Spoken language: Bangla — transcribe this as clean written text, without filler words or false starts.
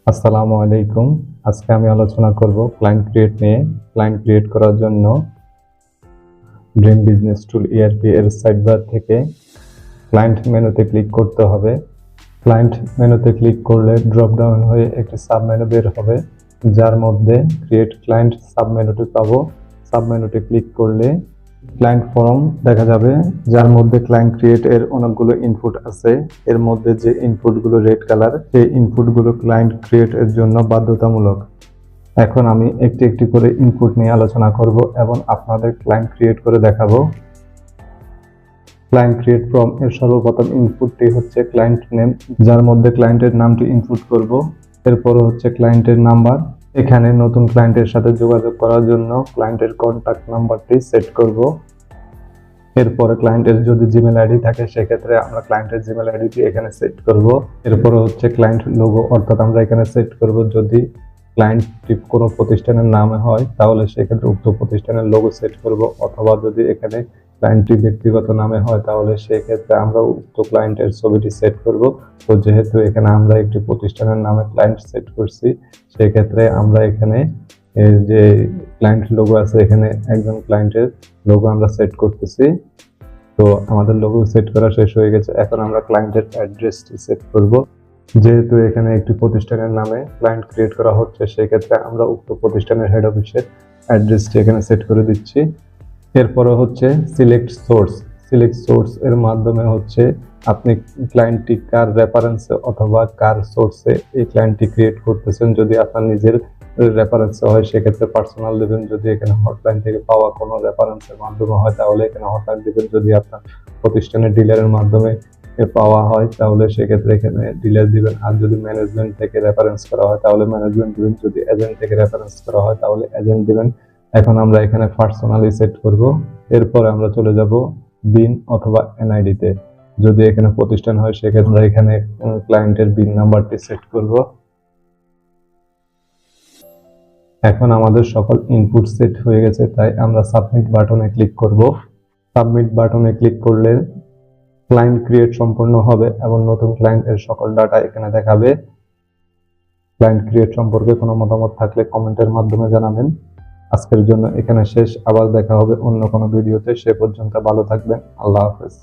আসসালামু আলাইকুম। আজকে আমি আলোচনা করব ক্লায়েন্ট ক্রিয়েট নিয়ে। ক্লায়েন্ট ক্রিয়েট করার জন্য ড্রিম বিজনেস টুল ইআরপি এর সাইডবার থেকে ক্লায়েন্ট মেনুতে ক্লিক করতে হবে। ক্লায়েন্ট মেনুতে ক্লিক করলে ড্রপ ডাউন হয়ে একটি সাব মেনু বের হবে, যার মধ্যে ক্রিয়েট ক্লায়েন্ট সাব মেনুটি পাবো। সাব মেনুতে ক্লিক করলে ক্লায়েন্ট ফর্ম দেখা যাবে, যার মধ্যে ক্লায়েন্ট ক্রিয়েট এর অনেকগুলো ইনপুট আছে। এর মধ্যে যে ইনপুটগুলো রেড কালার, সেই ইনপুটগুলো ক্লায়েন্ট ক্রিয়েট এর জন্য বাধ্যতামূলক। এখন আমি একটি একটি করে ইনপুট নিয়ে আলোচনা করব এবং আপনাদের ক্লায়েন্ট ক্রিয়েট করে দেখাবো। ক্লায়েন্ট ক্রিয়েট ফর্ম এর সর্বপ্রথম ইনপুটটি হচ্ছে ক্লায়েন্ট নেম, যার মধ্যে ক্লায়েন্টের নামটি ইনপুট করব। এরপর হচ্ছে ক্লায়েন্টের নাম্বার। এখানে নতুন ক্লায়েন্টের সাথে যোগাযোগ করার জন্য ক্লায়েন্টের কন্ট্যাক্ট নাম্বারটি সেট করব। এরপরে ক্লায়েন্টের যদি জিমেল আইডি থাকে, সেক্ষেত্রে আমরা ক্লায়েন্টের জিমেল আইডিটি এখানে সেট করব। এরপরে হচ্ছে ক্লায়েন্ট লোগো, অর্থাৎ আমরা এখানে সেট করব যদি ক্লায়েন্টটি কোনো প্রতিষ্ঠানের নামে হয় তাহলে সেক্ষেত্রে উক্ত প্রতিষ্ঠানের লোগো সেট করব, অথবা যদি এখানে ক্লায়েন্টটি ব্যক্তিগত নামে হয় তাহলে সেক্ষেত্রে আমরা উক্ত ক্লায়েন্টের ছবিটি সেট করব। তো যেহেতু এখানে আমরা একটি প্রতিষ্ঠানের নামে ক্লায়েন্ট সেট করছি, সেক্ষেত্রে আমরা এখানে যে ক্লায়েন্ট লোগো আছে, এখানে একজন ক্লায়েন্টের লোগো আমরা সেট করতেছি। তো আমাদের লোগো সেট করা শেষ হয়ে গেছে। এখন আমরা ক্লায়েন্টের অ্যাড্রেসটি সেট করব। যেহেতু এখানে একটি প্রতিষ্ঠানের নামে ক্লায়েন্ট ক্রিয়েট করা হচ্ছে, সেক্ষেত্রে আমরা উক্ত প্রতিষ্ঠানের হেড অফিসের অ্যাড্রেসটি এখানে সেট করে দিচ্ছি। এরপরে হচ্ছে সিলেক্ট সোর্স। সিলেক্ট সোর্স এর মাধ্যমে হচ্ছে আপনি ক্লায়েন্টটি কার রেফারেন্সে অথবা কার সোর্সে এই ক্লায়েন্টটি ক্রিয়েট করতেছেন। যদি আপনার নিজের রেফারেন্সে হয় সেক্ষেত্রে পার্সোনাল দেবেন, যদি এখানে হটলাইন থেকে পাওয়া কোনো রেফারেন্সের মাধ্যমে হয় তাহলে এখানে হটলাইন দেবেন, যদি আপনার প্রতিষ্ঠানের ডিলারের মাধ্যমে পাওয়া হয় তাহলে সেক্ষেত্রে এখানে ডিলার দিবেন, আর যদি ম্যানেজমেন্ট থেকে রেফারেন্স করা হয় তাহলে ম্যানেজমেন্ট দিবেন, যদি এজেন্ট থেকে রেফারেন্স করা হয় তাহলে এজেন্ট দিবেন। এখন আমরা এখানে পার্সোনালি সেট করব। এরপরে আমরা চলে যাব বিন অথবা এনআইডি তে। যদি এখানে প্রতিষ্ঠান হয় সেক্ষেত্রে আমরা এখানে ক্লায়েন্টের বিন নাম্বারটি সেট করব। এখন আমাদের সকল ইনপুট সেট হয়ে গেছে, তাই আমরা সাবমিট বাটনে ক্লিক করব। সাবমিট বাটনে ক্লিক করলে ক্লায়েন্ট ক্রিয়েট সম্পূর্ণ হবে এবং নতুন ক্লায়েন্টের সকল ডাটা এখানে দেখাবে। ক্লায়েন্ট ক্রিয়েট সম্পর্কে কোনো মতামত থাকলে কমেন্টের মাধ্যমে জানাবেন। আজকের জন্য এখানে শেষ। আবার দেখা হবে অন্য কোনো ভিডিওতে। সে পর্যন্ত ভালো থাকবেন। আল্লাহ হাফেজ।